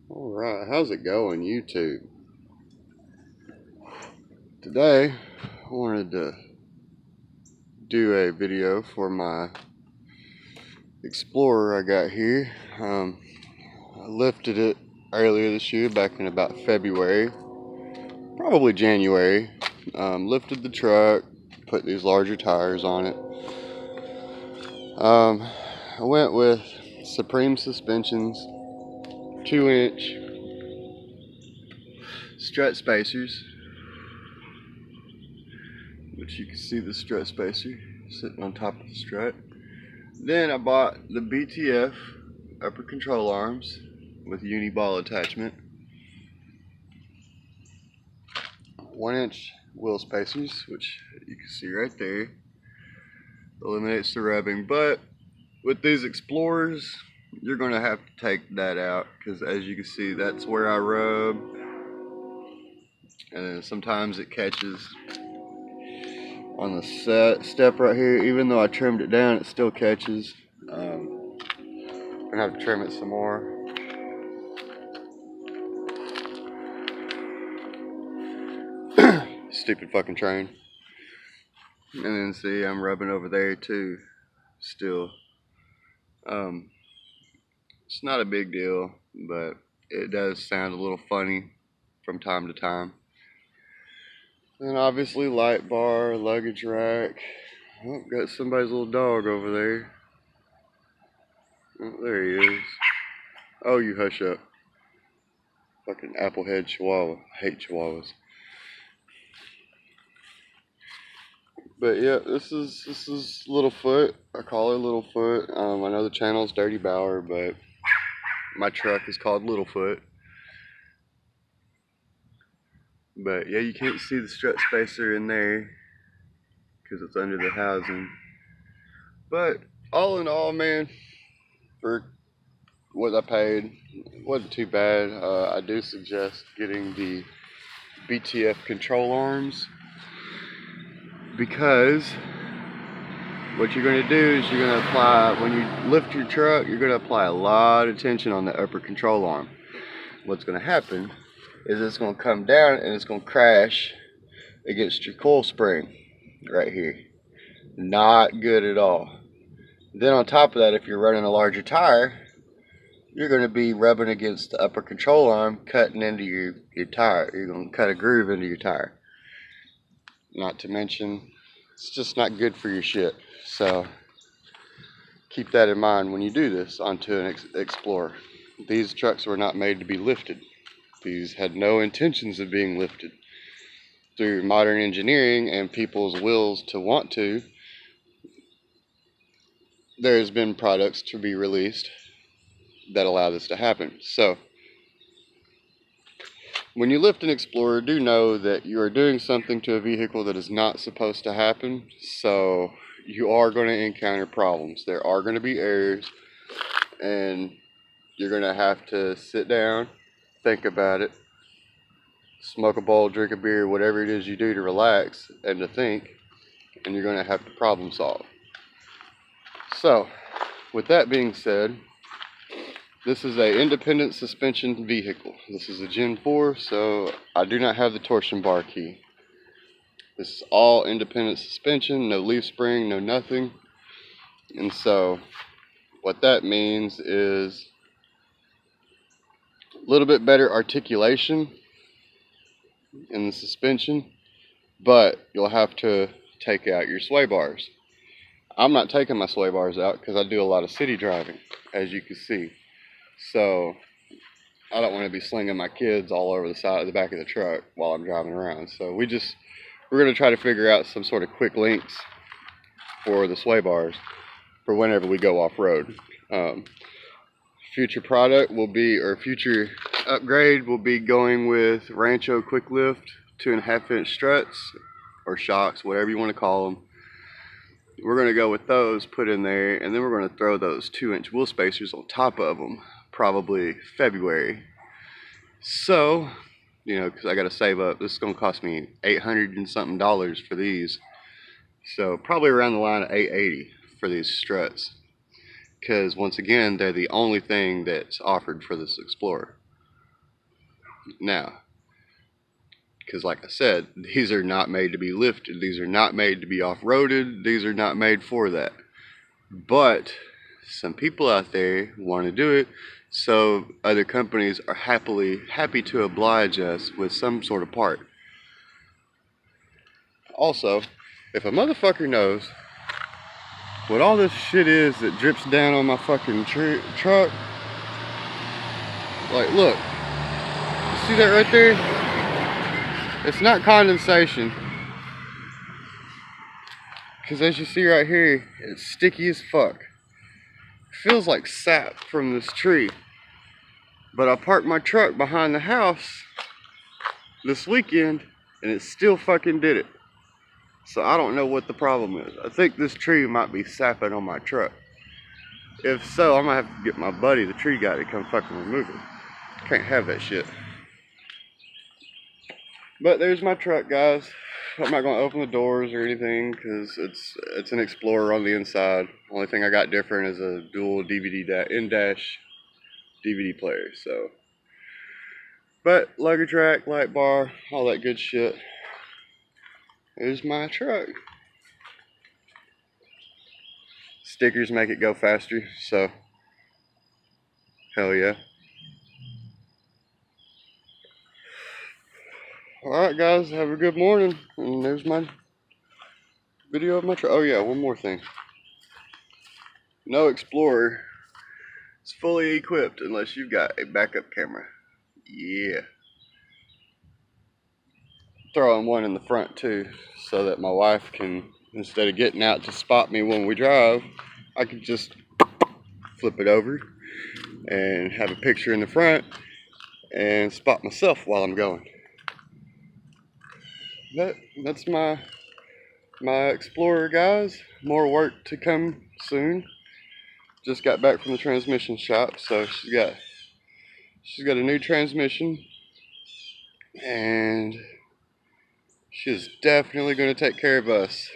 Alright, how's it going, YouTube? Today, I wanted to do a video for my Explorer I got here. I lifted it earlier this year, back in about February, probably January. Lifted the truck, put these larger tires on it. I went with Supreme Suspensions 2-inch strut spacers, which you can see the strut spacer sitting on top of the strut. Then I bought the BTF upper control arms with uni ball attachment, 1-inch wheel spacers, which you can see right there. Eliminates the rubbing, but with these Explorers, you're going to have to take that out because, as you can see, that's where I rub, and then sometimes it catches on the step right here. Even though I trimmed it down, it still catches. I'm gonna have to trim it some more. Stupid fucking train. And then see, I'm rubbing over there too still. It's not a big deal, but it does sound a little funny from time to time. And obviously light bar, luggage rack. Oh, got somebody's little dog over there. Oh, there he is. Oh, you hush up. Fucking applehead chihuahua. I hate chihuahuas. But yeah, this is Littlefoot. I call her Littlefoot. I know the channel's Dirty Bower, but my truck is called Littlefoot. But yeah, you can't see the strut spacer in there because it's under the housing. But all in all, man, for what I paid, it wasn't too bad. I do suggest getting the BTF control arms, because what you're going to do is you're going to apply, when you lift your truck, you're going to apply a lot of tension on the upper control arm. What's going to happen is it's going to come down and it's going to crash against your coil spring right here. Not good at all. Then on top of that, if you're running a larger tire, you're going to be rubbing against the upper control arm, cutting into your tire. You're going to cut a groove into your tire. Not to mention, it's just not good for your shit. So keep that in mind when you do this onto an Explorer. These trucks were not made to be lifted. These had no intentions of being lifted. Through modern engineering and people's wills to want to, there's been products to be released that allow this to happen. So when you lift an Explorer, do know that you are doing something to a vehicle that is not supposed to happen. So you are going to encounter problems. There are going to be errors, and you're going to have to sit down, think about it, smoke a bowl, drink a beer, whatever it is you do to relax and to think, and you're going to have to problem solve. So, with that being said, this is an independent suspension vehicle. This is a Gen 4, so I do not have the torsion bar key. This is all independent suspension, no leaf spring, no nothing. And so, what that means is a little bit better articulation in the suspension, but you'll have to take out your sway bars. I'm not taking my sway bars out because I do a lot of city driving, as you can see. So I don't want to be slinging my kids all over the back of the truck while I'm driving around. So we're going to try to figure out some sort of quick links for the sway bars for whenever we go off-road. Future product will be, or future upgrade will be going with Rancho Quick Lift 2.5-inch struts or shocks, whatever you want to call them. We're going to go with those put in there, and then we're going to throw those 2-inch wheel spacers on top of them, probably February. So, you know, because I got to save up. This is going to cost me $800 and something for these. So probably around the line of $880 for these struts, because once again, they're the only thing that's offered for this Explorer. Now, because like I said, these are not made to be lifted. These are not made to be off-roaded. These are not made for that. But some people out there want to do it, so other companies are happy to oblige us with some sort of part. Also, if a motherfucker knows what all this shit is that drips down on my fucking truck, like, look, you see that right there? It's not condensation, because as you see right here, it's sticky as fuck. It feels like sap from this tree. But I parked my truck behind the house this weekend, and it still fucking did it. So I don't know what the problem is. I think this tree might be sapping on my truck. If so, I'm gonna have to get my buddy, the tree guy, to come fucking remove it. Can't have that shit. But there's my truck, guys. I'm not gonna open the doors or anything because it's an Explorer on the inside. Only thing I got different is a dual DVD in-dash DVD player. So, but luggage rack, light bar, all that good shit. There's my truck. Stickers make it go faster, so hell yeah. Alright guys, have a good morning. And there's my video of my truck. Oh yeah, one more thing. No Explorer is fully equipped unless you've got a backup camera. Yeah. Throwing one in the front too, so that my wife can, instead of getting out to spot me when we drive, I can just flip it over and have a picture in the front and spot myself while I'm going. That's my Explorer, guys. More work to come soon. Just got back from the transmission shop, so she's got a new transmission, and she's definitely going to take care of us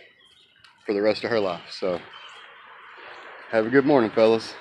for the rest of her life. So have a good morning, fellas.